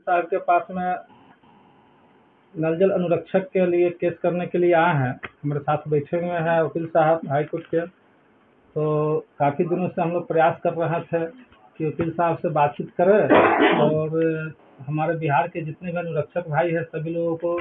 साहब के पास में नल जल अनुरक्षक के लिए केस करने के लिए आए हैं। हमारे साथ बैठे हुए हैं वकील साहब हाई कोर्ट के। तो काफ़ी दिनों से हम लोग प्रयास कर रहे थे कि वकील साहब से बातचीत करें और हमारे बिहार के जितने भी अनुरक्षक भाई हैं सभी लोगों को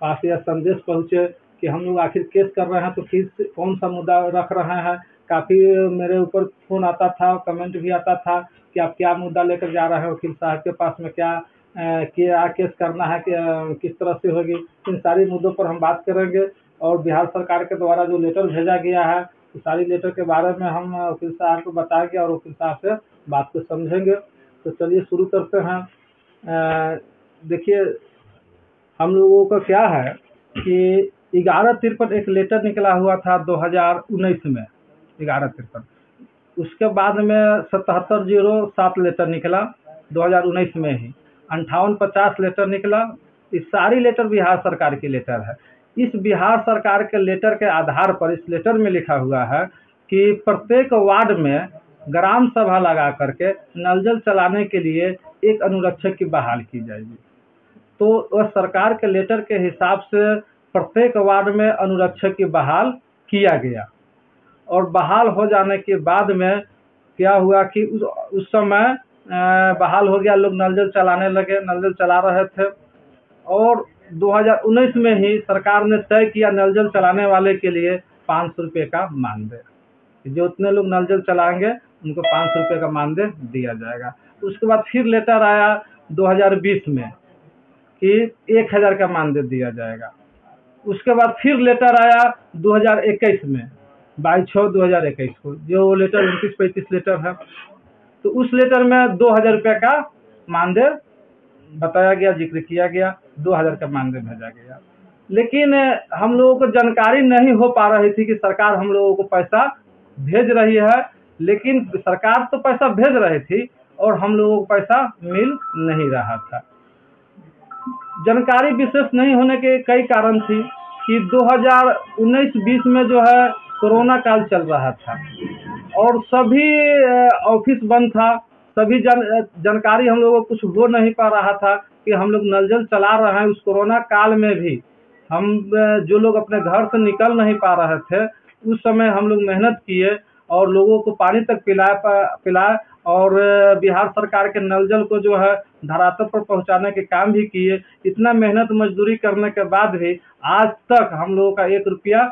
पास यह संदेश पहुँचे कि हम लोग आखिर केस कर रहे हैं तो किस कौन सा मुद्दा रख रहे हैं। काफ़ी मेरे ऊपर फ़ोन आता था, कमेंट भी आता था कि आप क्या मुद्दा लेकर जा रहे हैं वकील साहब के पास में, क्या केस करना है, किस तरह से होगी। इन सारी मुद्दों पर हम बात करेंगे और बिहार सरकार के द्वारा जो लेटर भेजा गया है तो सारी लेटर के बारे में हम वकील साहब को बताएंगे और वकील साहब से बात को समझेंगे। तो चलिए शुरू करते हैं। देखिए हम लोगों का क्या है कि 1153 एक लेटर निकला हुआ था 2019 में, 1153। उसके बाद में 7707 लेटर निकला 2019 में ही, 5850 लेटर निकला। इस सारी लेटर बिहार सरकार की लेटर है। इस बिहार सरकार के लेटर के आधार पर इस लेटर में लिखा हुआ है कि प्रत्येक वार्ड में ग्राम सभा लगा करके नल जल चलाने के लिए एक अनुरक्षक की बहाल की जाएगी। तो वह सरकार के लेटर के हिसाब से प्रत्येक वार्ड में अनुरक्षक की बहाल किया गया और बहाल हो जाने के बाद में क्या हुआ कि उस समय बहाल हो गया, लोग नल जल चलाने लगे, नल जल चला रहे थे। और 2019 में ही सरकार ने तय किया नल जल चलाने वाले के लिए 500 रुपये का मानदेय, जो उतने लोग नल जल चलाएंगे उनको 500 रुपये का मानदेय दिया जाएगा। उसके बाद फिर लेटर आया 2020 में कि 1000 का मानदेय दिया जाएगा। उसके बाद फिर लेटर आया 2021 में 22/6/2021 को, जो लेटर 29-35 लेटर है। तो उस लेटर में 2000 रुपये का मानदेय बताया गया, जिक्र किया गया, 2000 का मानदेय भेजा गया। लेकिन हम लोगों को जानकारी नहीं हो पा रही थी कि सरकार हम लोगों को पैसा भेज रही है, लेकिन सरकार तो पैसा भेज रही थी और हम लोगों को पैसा मिल नहीं रहा था। जानकारी विशेष नहीं होने के कई कारण थी कि 2019-20 में जो है कोरोना काल चल रहा था और सभी ऑफिस बंद था, सभी जानकारी हम लोगों को कुछ हो नहीं पा रहा था कि हम लोग नल जल चला रहे हैं। उस कोरोना काल में भी हम जो लोग अपने घर से निकल नहीं पा रहे थे उस समय हम लोग मेहनत किए और लोगों को पानी तक पिलाए और बिहार सरकार के नल जल को जो है धरातल पर पहुंचाने के काम भी किए। इतना मेहनत मजदूरी करने के बाद भी आज तक हम लोगों का 1 रुपया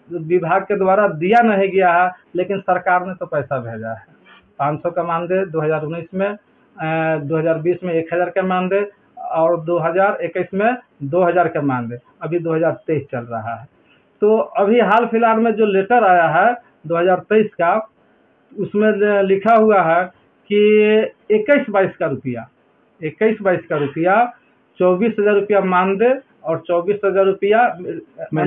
विभाग के द्वारा दिया नहीं गया है, लेकिन सरकार ने तो पैसा भेजा है। 500 का मानदेय 2019 में, 2020 में 1000 का मानदेय और 2021 में 2000 का मानदेय। अभी 2023 चल रहा है। तो अभी हाल फिलहाल में जो लेटर आया है 2023 का, उसमें लिखा हुआ है कि 21-22 का रुपया, 21-22 का रुपया, 24,000 रुपया मानदेय और 24,000 रुपया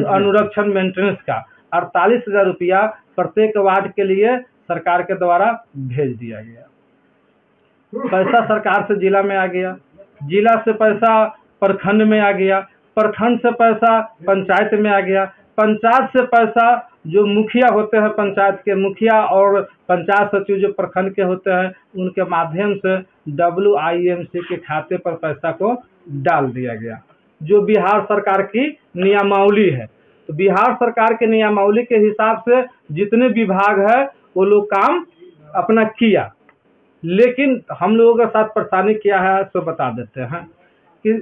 अनुरक्षण मेंटेनेंस का, 48,000 रुपया प्रत्येक वार्ड के लिए सरकार के द्वारा भेज दिया गया। पैसा सरकार से जिला में आ गया, जिला से पैसा प्रखंड में आ गया, प्रखंड से पैसा पंचायत में आ गया, पंचायत से पैसा जो मुखिया होते हैं, पंचायत के मुखिया और पंचायत सचिव जो प्रखंड के होते हैं उनके माध्यम से WIMC के खाते पर पैसा को डाल दिया गया, जो बिहार सरकार की नियमावली है। तो बिहार सरकार के नियमावली के हिसाब से जितने विभाग है वो लोग काम अपना किया, लेकिन हम लोगों के साथ परेशानी क्या है सो बता देते हैं कि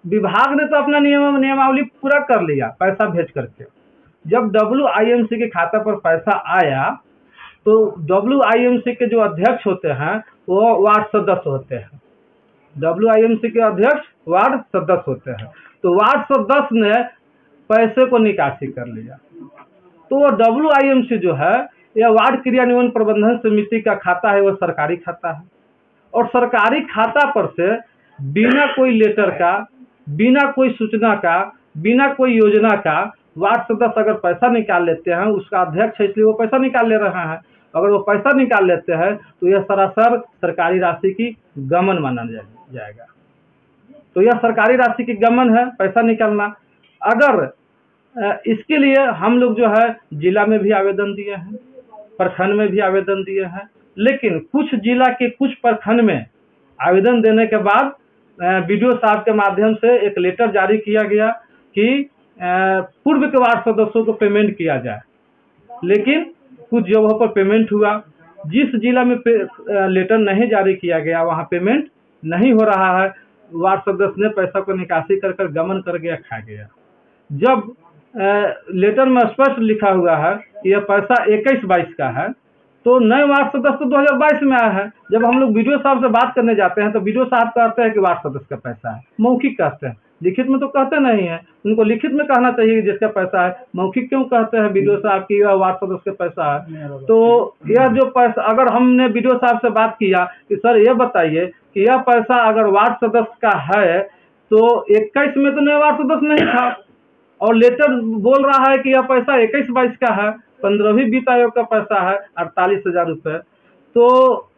विभाग ने तो अपना नियमावली पूरा कर लिया पैसा भेज करके। जब WIMC के खाता पर पैसा आया तो WIMC के जो अध्यक्ष होते हैं वो वार्ड सदस्य होते हैं। WIMC के अध्यक्ष वार्ड सदस्य होते हैं। तो वार्ड सदस्य ने पैसे को निकासी कर लिया। तो WIMC जो है यह वार्ड क्रियान्वयन प्रबंधन समिति का खाता है, वह सरकारी खाता है और सरकारी खाता पर से बिना कोई लेटर का, बिना कोई सूचना का, बिना कोई योजना का वार्ड सदस्य अगर पैसा निकाल लेते हैं, उसका अध्यक्ष है इसलिए वो पैसा निकाल ले रहे हैं, अगर वो पैसा निकाल लेते हैं तो यह सरासर सरकारी राशि की गमन माना जाएगा। तो यह सरकारी राशि की गमन है पैसा निकालना। अगर इसके लिए हम लोग जो है जिला में भी आवेदन दिए हैं, प्रखंड में भी आवेदन दिए हैं, लेकिन कुछ जिला के कुछ प्रखंड में आवेदन देने के बाद बीडीओ साहब के माध्यम से एक लेटर जारी किया गया कि पूर्व के वार्ड सदस्यों को पेमेंट किया जाए, लेकिन कुछ जगहों पर पेमेंट हुआ। जिस जिला में लेटर नहीं जारी किया गया वहाँ पेमेंट नहीं हो रहा है। वार्ड सदस्य ने पैसा को निकासी कर कर गमन कर गया, खा गया। जब लेटर में स्पष्ट लिखा हुआ है कि यह पैसा 21-22 का है, तो नए वार्ड सदस्य तो 2022 में आया है। जब हम लोग बीडीओ साहब से बात करने जाते हैं तो बीडीओ साहब कहते हैं कि वार्ड सदस्य का पैसा है, मौखिक कहते हैं, लिखित में तो कहते नहीं है। उनको लिखित में कहना चाहिए जिसका पैसा है, मौखिक क्यों कहते हैं बीडीओ साहब की यह वार्ड सदस्य का पैसा है। तो यह जो पैसा, अगर हमने बीडीओ साहब से बात किया कि सर ये बताइए कि यह पैसा अगर वार्ड सदस्य का है तो 21 में तो नया वार्ड सदस्य नहीं था, और लेटर बोल रहा है कि यह पैसा 21-22 का है, 15वीं वित्त आयोग का पैसा है 48,000 रुपये। तो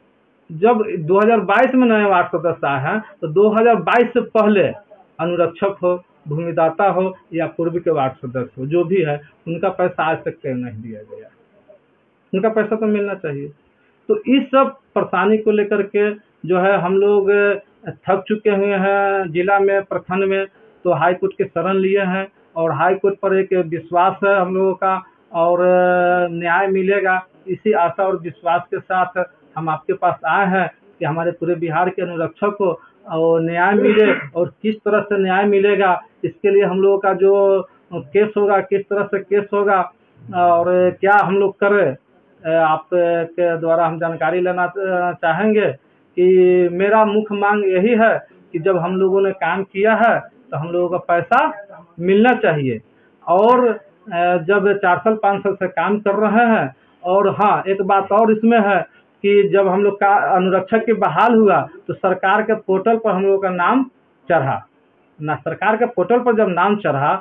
जब 2022 में नए वार्ड सदस्य आए हैं तो 2022 से पहले अनुरक्षक हो, भूमिदाता हो या पूर्व के वार्ड सदस्य हो, जो भी है, उनका पैसा आज तक क्यों नहीं दिया गया। उनका पैसा तो मिलना चाहिए। तो इस सब परेशानी को लेकर के जो है हम लोग थक चुके हुए हैं जिला में, प्रखंड में। तो हाई कोर्ट के शरण लिए हैं और हाई कोर्ट पर एक विश्वास है हम लोगों का, और न्याय मिलेगा। इसी आशा और विश्वास के साथ हम आपके पास आए हैं कि हमारे पूरे बिहार के अनुरक्षक को और न्याय मिले, और किस तरह से न्याय मिलेगा इसके लिए हम लोगों का जो केस होगा, किस तरह से केस होगा और क्या हम लोग करें, आपके द्वारा हम जानकारी लेना चाहेंगे। कि मेरा मुख्य मांग यही है कि जब हम लोगों ने काम किया है तो हम लोगों का पैसा मिलना चाहिए। और जब 4 साल 5 साल से काम कर रहे हैं, और हाँ, एक बात और इसमें है कि जब हम लोग का अनुरक्षक के बहाल हुआ तो सरकार के पोर्टल पर हम लोगों का नाम चढ़ा ना। सरकार के पोर्टल पर जब नाम चढ़ा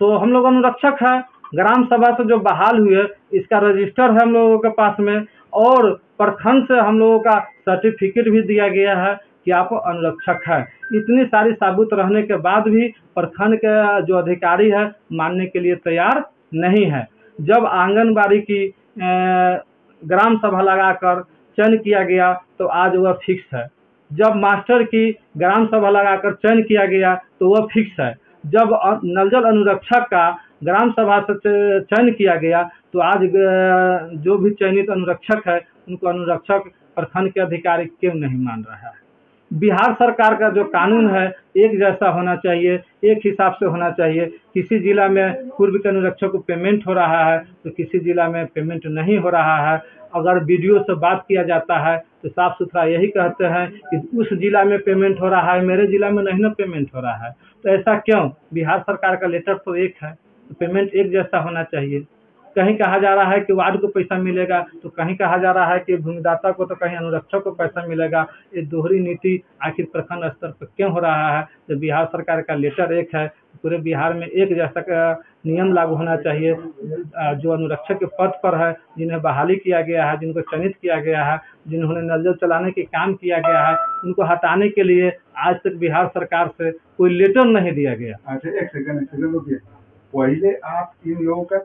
तो हम लोग अनुरक्षक है, ग्राम सभा से जो बहाल हुए इसका रजिस्टर है हम लोगों के पास में, और प्रखंड से हम लोगों का सर्टिफिकेट भी दिया गया है कि आप अनुरक्षक है। इतनी सारी साबुत रहने के बाद भी प्रखंड के जो अधिकारी है मानने के लिए तैयार नहीं है। जब आंगनबाड़ी की ग्राम सभा लगाकर चयन किया गया तो आज वह फिक्स है। जब मास्टर की ग्राम सभा लगाकर चयन किया गया तो वह फिक्स है। जब नल जल अनुरक्षक का ग्राम सभा से चयन किया गया तो आज जो भी चयनित अनुरक्षक है उनको अनुरक्षक प्रखंड के अधिकारी क्यों नहीं मान रहा है। बिहार सरकार का जो कानून है एक जैसा होना चाहिए, एक हिसाब से होना चाहिए। किसी जिला में पूर्व के अनुरक्षक को पेमेंट हो रहा है तो किसी जिला में पेमेंट नहीं हो रहा है। अगर बीडीओ से बात किया जाता है तो साफ सुथरा यही कहते हैं कि उस जिला में पेमेंट हो रहा है, मेरे जिला में नहीं ना पेमेंट हो रहा है। तो ऐसा क्यों? बिहार सरकार का लेटर तो एक है, तो पेमेंट एक जैसा होना चाहिए। कहीं कहा जा रहा है कि वार्ड को पैसा मिलेगा तो कहीं कहा जा रहा है कि भूमिदाता को, तो कहीं अनुरक्षक को पैसा मिलेगा। ये दोहरी नीति आखिर प्रखंड स्तर पर क्यों हो रहा है? जब बिहार सरकार का लेटर एक है, पूरे बिहार में एक जैसा का नियम लागू होना चाहिए। जो अनुरक्षक के पद पर है, जिन्हें बहाली किया गया है, जिनको चयनित किया गया है, जिन्होंने नल जल चलाने के काम किया गया है, उनको हटाने के लिए आज तक बिहार सरकार से कोई लेटर नहीं दिया गया। अच्छा, एक सेकंड रुकिए। पहले आप इन लोगों का